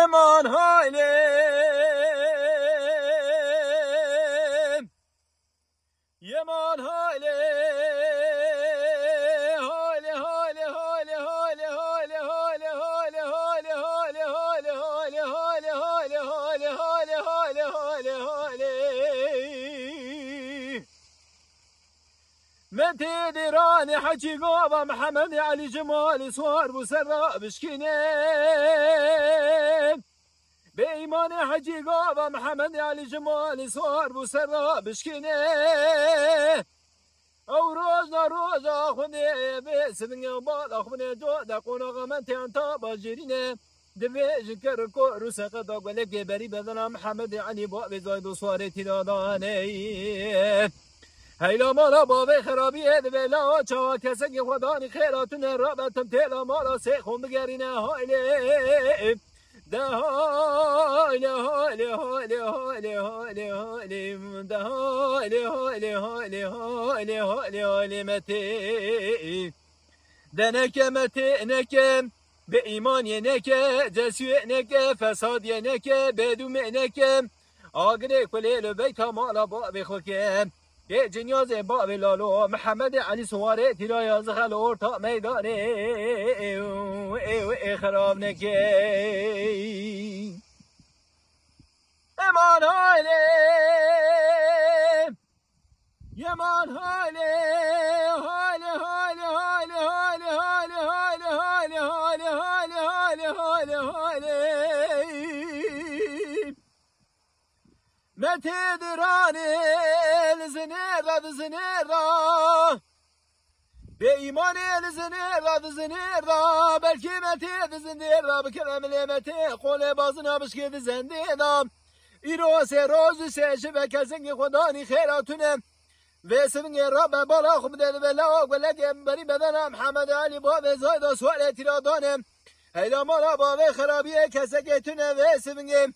Eman halim, yaman halim, hali hali hali hali hali hali hali hali hali hali hali hali hali hali hali hali hali hali متى دراني حكي قوضة محمد علي جمالي صور بسراء بشكينين بإيماني حكي قوضة محمد علي جمالي صور بسراء بشكينين او روز اخوني بسمني وبال اخوني جو دقونا غمنتي انتا باجريني دبي جكر كو روسق داغ ولك بري بدنا محمد علي باب زايد صورتي داداني هیلا مالا باوی خرابیه دولا چا کسی خدانی خیراتون رابطم تیلا مالا سیخون بگرینه هایلی ده هایلی هایلی هایلی هایلی هایلی هایلی ده هایلی هایلی هایلی هایلی هایلی هایلی متی دنکه متی نکه به ایمان نکه جسوی نکه فساد نکه بدوم نکه آگره کلیل بیتا مالا باوی خوکه که جنیاز باب لالو محمد علی سواره تیرای از خلور تا میدانه ای خراب نکی امان حاله یمان حاله حاله حاله حاله حاله حاله حاله حاله حاله حاله حاله حاله متى دراني زنيرة بإيماني زنيرة بلكي متى زنيرة بكلام اللي متى قولي بازنا بشكي زنديرة إيرو سيروز سيشبه كسنجي خداني خيراتنا واسمني رب بالا خب دل بلا ولك بري بدنا محمد علي باب زايد سؤال ترادانم هيدا مالا باب خرابيه كسكتنا واسمني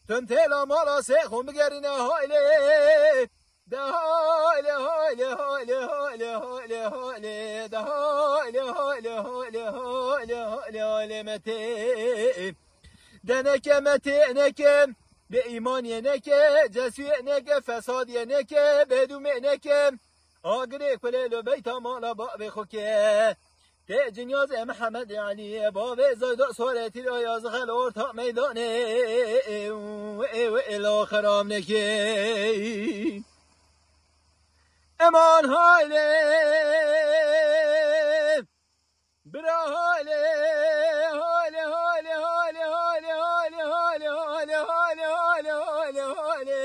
تنتلا مالا سيخون بقرنا هايلي ده هايلي هايلي هايلي هايلي هايلي هايلي ده هايلي هايلي هايلي هايلي هايلي هايلي متي دنك متي نك بإيمان ينك جسوي نك فساد ينك بدوم نك آقري كل بيت مالا باب خوكي که جنیاز محمد علی باب زاید سوالتی را یاز خلور تا میدانه ایلا خرام نکی امان حاله برا حاله حاله حاله حاله حاله حاله حاله حاله حاله حاله حاله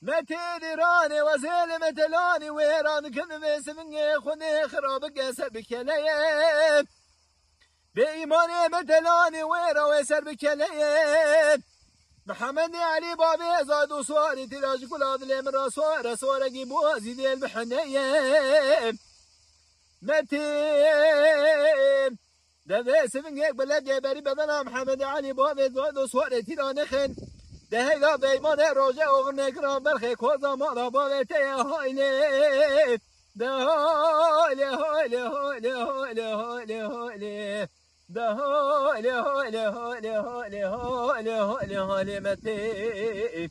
متى دراني وزيل متلاني ويران كذب اسمني خوني خراب قسر بكليه بإيماني متلاني ويرا ويسر بكليه محمد علي بابي زاد وصواري تلاج كل هذا الامر صور جيبوا زيد المحنيه متى ده اسمني بلد بري بدنا محمد علي بابي زاد وصواري تلانخن ده هيدا بيمان روجه اغنقران برخي كوزا مالا بالتي هايلي ده هايلي هايلي هايلي هايلي هايلي هايلي ده هايلي هايلي هايلي هايلي هايلي هايلي هايلي متي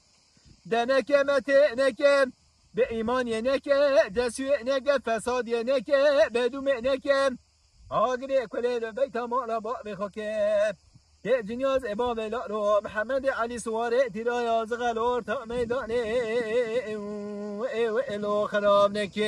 ده نكي متي نكي بإيمان ينكي جسوي نكي فساد ينكي بدوم نكي آقري كل بيت مالا بابي خوكي که جنیاز اباب لارو محمد علی سواره تیرای از غلور تا میدانه ایلو خراب نکه